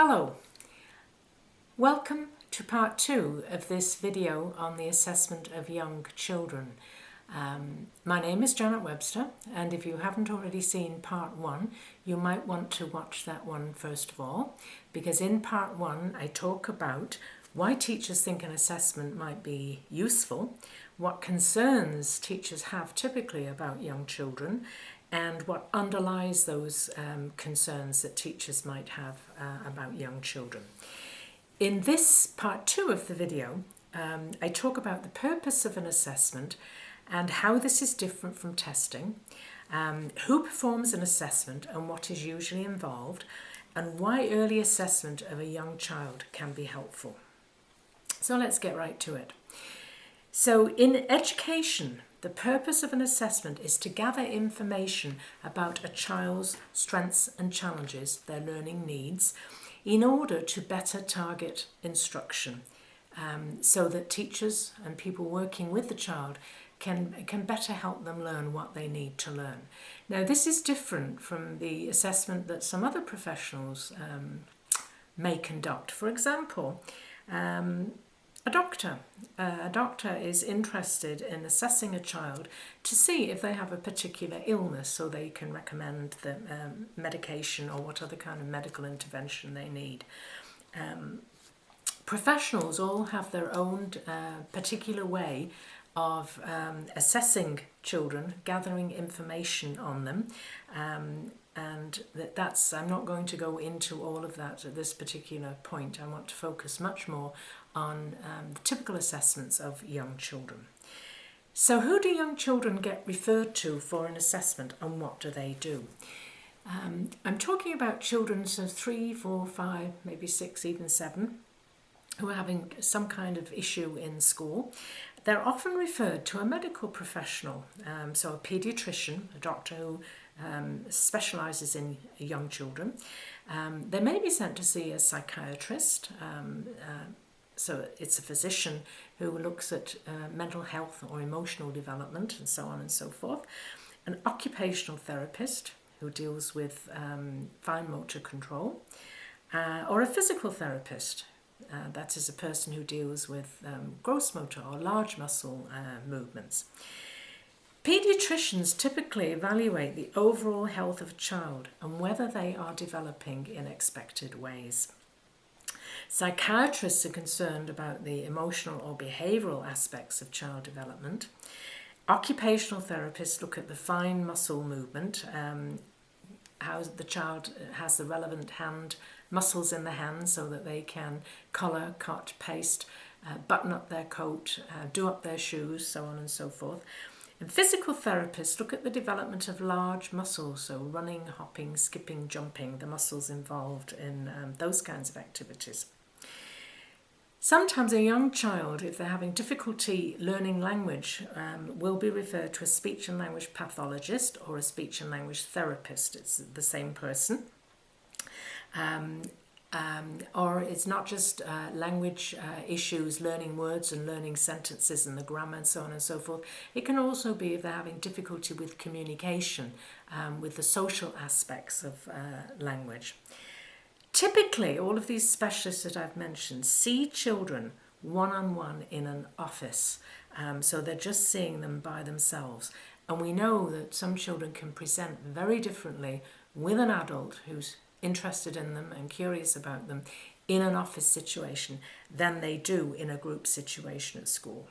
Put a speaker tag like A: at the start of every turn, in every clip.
A: Hello, welcome to part 2 of this video on the assessment of young children. My name is Janet Webster, and if you haven't already seen part 1, you might want to watch that one first of all, because in part 1 I talk about why teachers think an assessment might be useful, what concerns teachers have typically about young children, and what underlies those concerns that teachers might have about young children. In this part 2 of the video, I talk about the purpose of an assessment and how this is different from testing, who performs an assessment and what is usually involved, and why early assessment of a young child can be helpful. So let's get right to it. So in education, the purpose of an assessment is to gather information about a child's strengths and challenges, their learning needs, in order to better target instruction, so that teachers and people working with the child can better help them learn what they need to learn. Now, this is different from the assessment that some other professionals may conduct. For example, a doctor is interested in assessing a child to see if they have a particular illness, so they can recommend the medication or what other kind of medical intervention they need. Professionals all have their own particular way of assessing children, gathering information on them, and that's, I'm not going to go into all of that at this particular point. I want to focus much more on the typical assessments of young children. So who do young children get referred to for an assessment, and what do they do? I'm talking about children of 3, 4, 5, maybe 6, even 7, who are having some kind of issue in school. They're often referred to a medical professional, so a paediatrician, a doctor who specialises in young children. They may be sent to see a psychiatrist, so it's a physician who looks at mental health or emotional development and so on and so forth. An occupational therapist who deals with fine motor control, or a physical therapist. That is a person who deals with gross motor or large muscle movements. Paediatricians typically evaluate the overall health of a child and whether they are developing in expected ways. Psychiatrists are concerned about the emotional or behavioural aspects of child development. Occupational therapists look at the fine muscle movement, how the child has the relevant hand muscles in the hand so that they can collar, cut, paste, button up their coat, do up their shoes, so on and so forth. And physical therapists look at the development of large muscles, so running, hopping, skipping, jumping, the muscles involved in those kinds of activities. Sometimes a young child, if they're having difficulty learning language, will be referred to a speech and language pathologist or a speech and language therapist. It's the same person. Or it's not just language issues, learning words and learning sentences and the grammar and so on and so forth. It can also be if they're having difficulty with communication, with the social aspects of language. Typically, all of these specialists that I've mentioned see children one-on-one in an office, so they're just seeing them by themselves. And we know that some children can present very differently with an adult who's interested in them and curious about them in an office situation than they do in a group situation at school.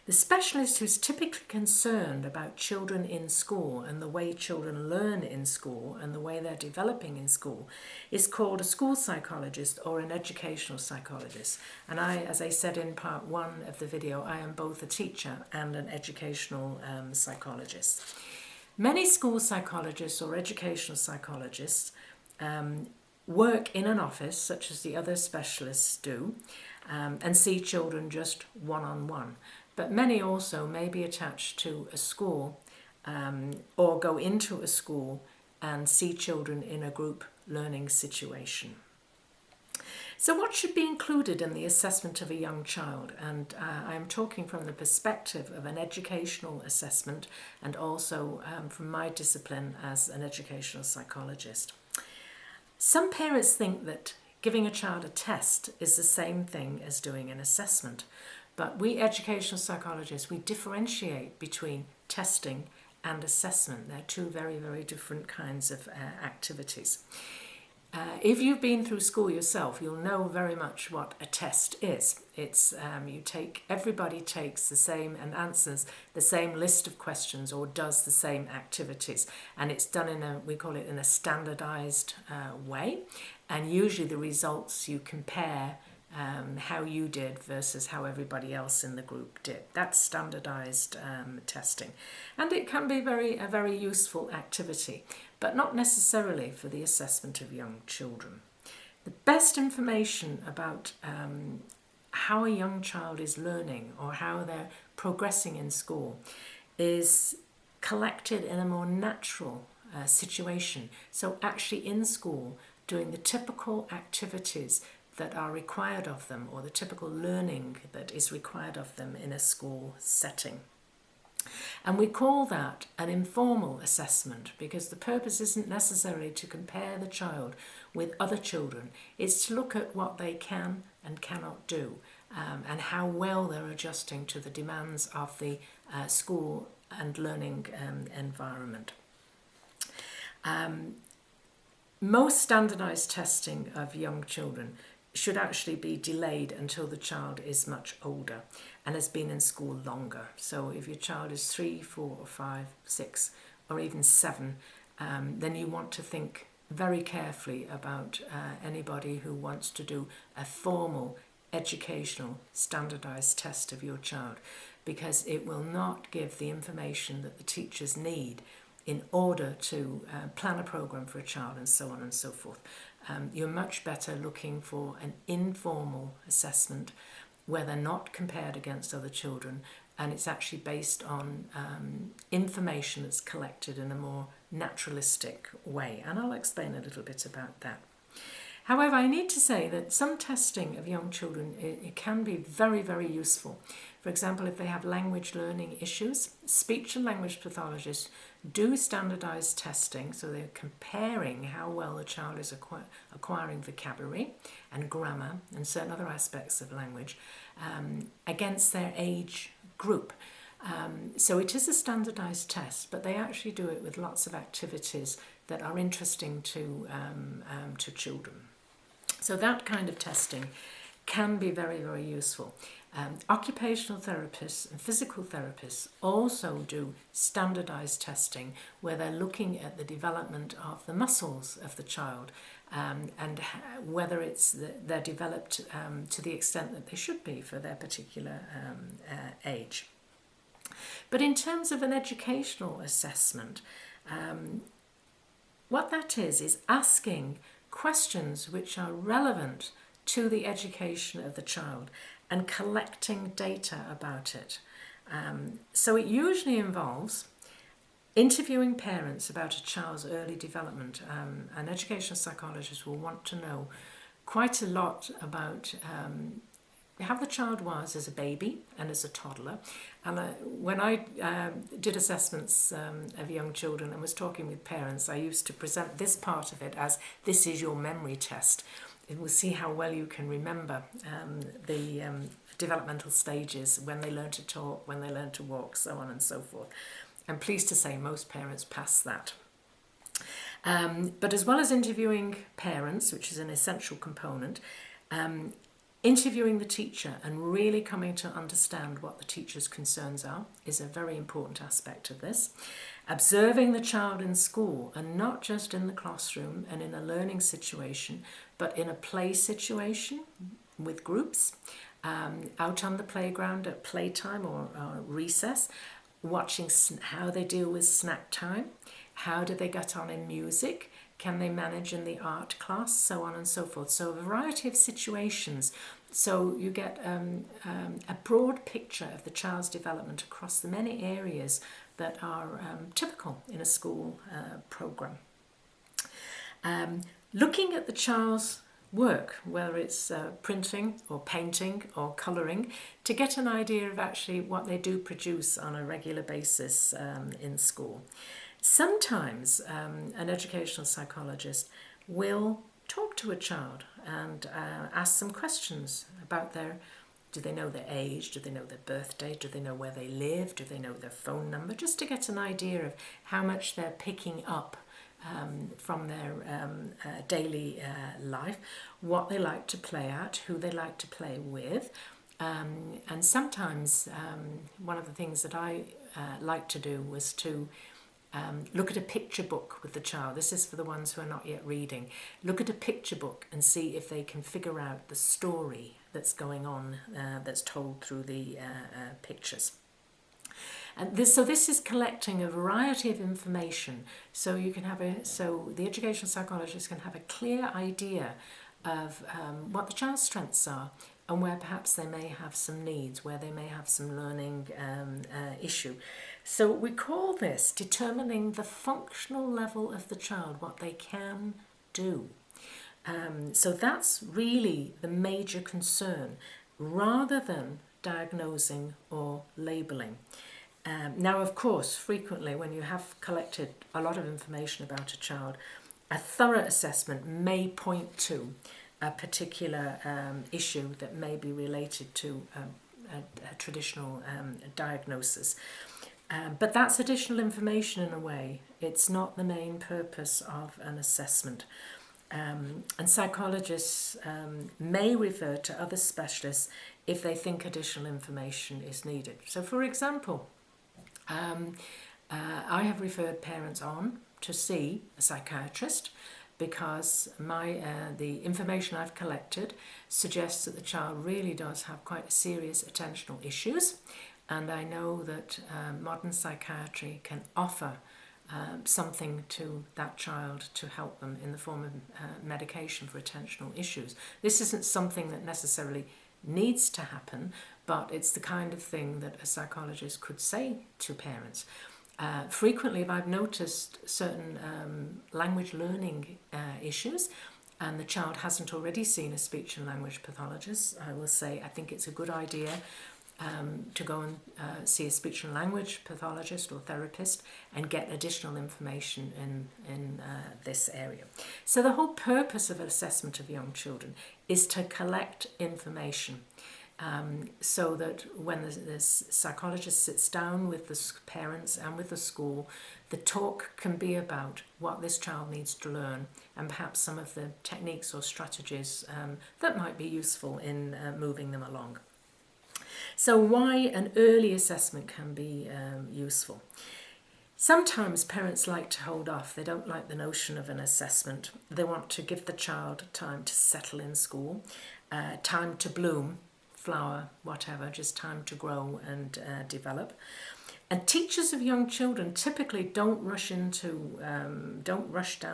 A: The specialist who's typically concerned about children in school and the way children learn in school and the way they're developing in school is called a school psychologist or an educational psychologist. And I, as I said in part 1 of the video, I am both a teacher and an educational psychologist. Many school psychologists or educational psychologists work in an office, such as the other specialists do, and see children just one-on-one. But many also may be attached to a school or go into a school and see children in a group learning situation. So what should be included in the assessment of a young child? And I'm talking from the perspective of an educational assessment and also from my discipline as an educational psychologist. Some parents think that giving a child a test is the same thing as doing an assessment, but we educational psychologists, we differentiate between testing and assessment. They're two very, very different kinds of activities. If you've been through school yourself, you'll know very much what a test is. It's everybody takes the same and answers the same list of questions or does the same activities, and it's done we call it in a standardized way, and usually the results you compare how you did versus how everybody else in the group did. That's standardized testing, and it can be a very useful activity, but not necessarily for the assessment of young children. The best information about how a young child is learning or how they're progressing in school is collected in a more natural situation. So actually in school, doing the typical activities that are required of them, or the typical learning that is required of them in a school setting. And we call that an informal assessment, because the purpose isn't necessarily to compare the child with other children. It's to look at what they can and cannot do, and how well they're adjusting to the demands of the school and learning environment. Most standardized testing of young children should actually be delayed until the child is much older and has been in school longer. So if your child is 3, 4 or 5, 6 or even 7, then you want to think very carefully about anybody who wants to do a formal educational standardized test of your child, because it will not give the information that the teachers need in order to plan a program for a child and so on and so forth. You're much better looking for an informal assessment where they're not compared against other children, and it's actually based on information that's collected in a more naturalistic way. And I'll explain a little bit about that. However, I need to say that some testing of young children, it can be very, very useful. For example, if they have language learning issues, speech and language pathologists do standardized testing, so they're comparing how well the child is acquiring vocabulary and grammar and certain other aspects of language against their age group. So it is a standardized test, but they actually do it with lots of activities that are interesting to children. So that kind of testing can be very, very useful. Occupational therapists and physical therapists also do standardized testing where they're looking at the development of the muscles of the child and whether they're developed to the extent that they should be for their particular age. But in terms of an educational assessment, what that is asking questions which are relevant to the education of the child and collecting data about it. So it usually involves interviewing parents about a child's early development. An educational psychologist will want to know quite a lot about how the child was as a baby and as a toddler. And when I did assessments of young children and was talking with parents, I used to present this part of it as, this is your memory test. It will see how well you can remember the developmental stages, when they learn to talk, when they learn to walk, so on and so forth. I'm pleased to say most parents pass that. But as well as interviewing parents, which is an essential component, interviewing the teacher and really coming to understand what the teacher's concerns are is a very important aspect of this. Observing the child in school, and not just in the classroom and in a learning situation, but in a play situation with groups, out on the playground at playtime or recess, watching how they deal with snack time, how do they get on in music, can they manage in the art class, so on and so forth. So a variety of situations. So you get a broad picture of the child's development across the many areas that are typical in a school program. Looking at the child's work, whether it's printing or painting or colouring, to get an idea of actually what they do produce on a regular basis in school. Sometimes an educational psychologist will talk to a child and ask some questions about do they know their age, do they know their birthday, do they know where they live, do they know their phone number, just to get an idea of how much they're picking up from their daily life, what they like to play at, who they like to play with. And sometimes one of the things that I like to do was to look at a picture book with the child. This is for the ones who are not yet reading. Look at a picture book and see if they can figure out the story that's going on, that's told through the pictures. And this is collecting a variety of information, so you can have so the educational psychologist can have a clear idea of what the child's strengths are and where perhaps they may have some needs, where they may have some learning issue. So we call this determining the functional level of the child, what they can do. So that's really the major concern, rather than diagnosing or labelling. Now, of course, frequently when you have collected a lot of information about a child, a thorough assessment may point to a particular issue that may be related to a traditional diagnosis. But that's additional information in a way. It's not the main purpose of an assessment. And psychologists may refer to other specialists if they think additional information is needed. So, for example, I have referred parents on to see a psychiatrist because the information I've collected suggests that the child really does have quite serious attentional issues, and I know that modern psychiatry can offer something to that child to help them in the form of medication for attentional issues. This isn't something that necessarily needs to happen, but it's the kind of thing that a psychologist could say to parents. Frequently, if I've noticed certain language learning issues and the child hasn't already seen a speech and language pathologist, I will say I think it's a good idea to go and see a speech and language pathologist or therapist and get additional information in this area. So the whole purpose of an assessment of young children is to collect information so that when the psychologist sits down with the parents and with the school, the talk can be about what this child needs to learn and perhaps some of the techniques or strategies that might be useful in moving them along. So why an early assessment can be useful. Sometimes parents like to hold off. They don't like the notion of an assessment. They want to give the child time to settle in school, time to bloom, flower, whatever, just time to grow and develop. And teachers of young children typically don't rush down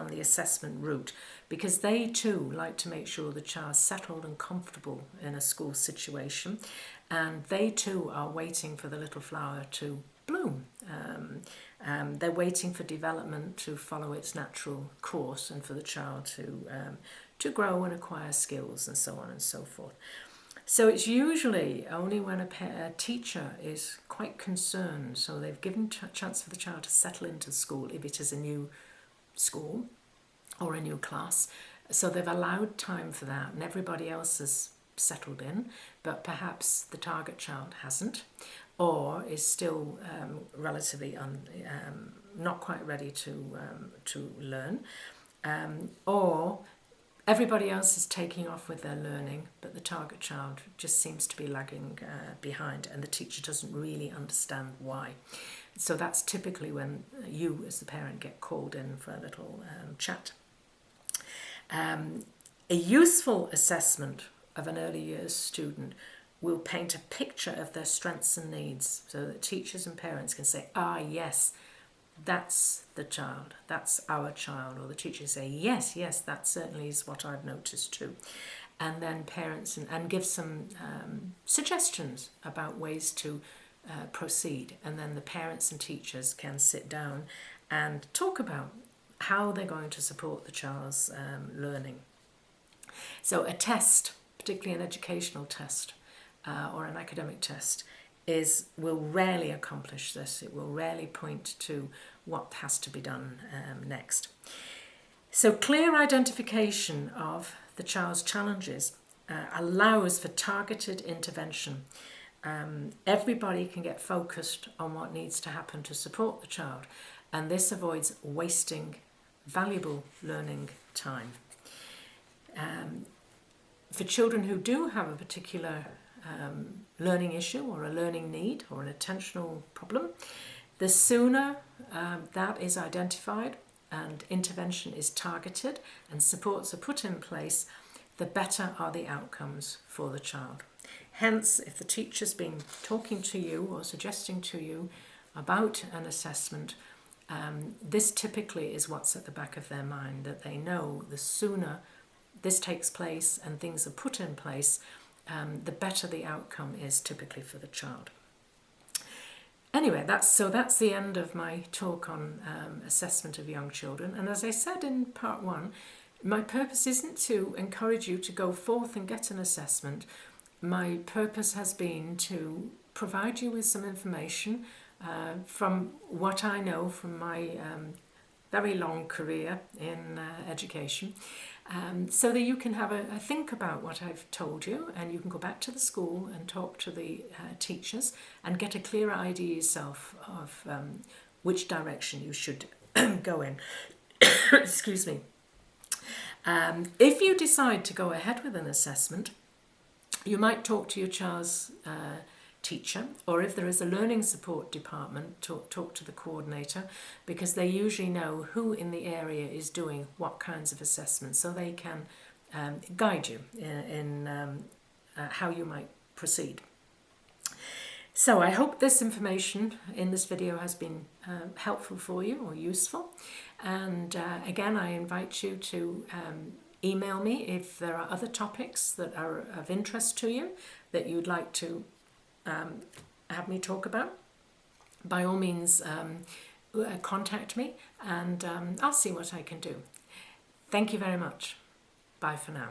A: the assessment route because they too like to make sure the child's settled and comfortable in a school situation, and they too are waiting for the little flower to bloom. They're waiting for development to follow its natural course and for the child to grow and acquire skills and so on and so forth. So it's usually only when a teacher is quite concerned, so they've given a chance for the child to settle into school if it is a new school or a new class. So they've allowed time for that and everybody else has settled in, but perhaps the target child hasn't or is still relatively not quite ready to learn, or everybody else is taking off with their learning, but the target child just seems to be lagging behind and the teacher doesn't really understand why. So that's typically when you as the parent get called in for a little chat. A useful assessment of an early years student will paint a picture of their strengths and needs so that teachers and parents can say, yes, that's the child, that's our child, or the teachers say, yes, that certainly is what I've noticed too. And then parents and give some suggestions about ways to proceed. And then the parents and teachers can sit down and talk about how they're going to support the child's learning. So a test, particularly an educational test or an academic test, will rarely accomplish this. It will rarely point to what has to be done next. So clear identification of the child's challenges allows for targeted intervention. Everybody can get focused on what needs to happen to support the child, and this avoids wasting valuable learning time. For children who do have a particular learning issue or a learning need or an attentional problem, the sooner that is identified and intervention is targeted and supports are put in place, the better are the outcomes for the child. Hence, if the teacher's been talking to you or suggesting to you about an assessment, this typically is what's at the back of their mind, that they know the sooner this takes place and things are put in place, the better the outcome is typically for the child. Anyway, that's the end of my talk on assessment of young children. And as I said in part one, my purpose isn't to encourage you to go forth and get an assessment. My purpose has been to provide you with some information from what I know from my very long career in education, so that you can have a think about what I've told you, and you can go back to the school and talk to the teachers and get a clearer idea yourself of which direction you should go in. Excuse me. If you decide to go ahead with an assessment, you might talk to your child's teacher, or if there is a learning support department, talk to the coordinator, because they usually know who in the area is doing what kinds of assessments, so they can guide you in how you might proceed. So I hope this information in this video has been helpful for you or useful, and again I invite you to email me if there are other topics that are of interest to you that you'd like to have me talk about. By all means, contact me, and I'll see what I can do. Thank you very much. Bye for now.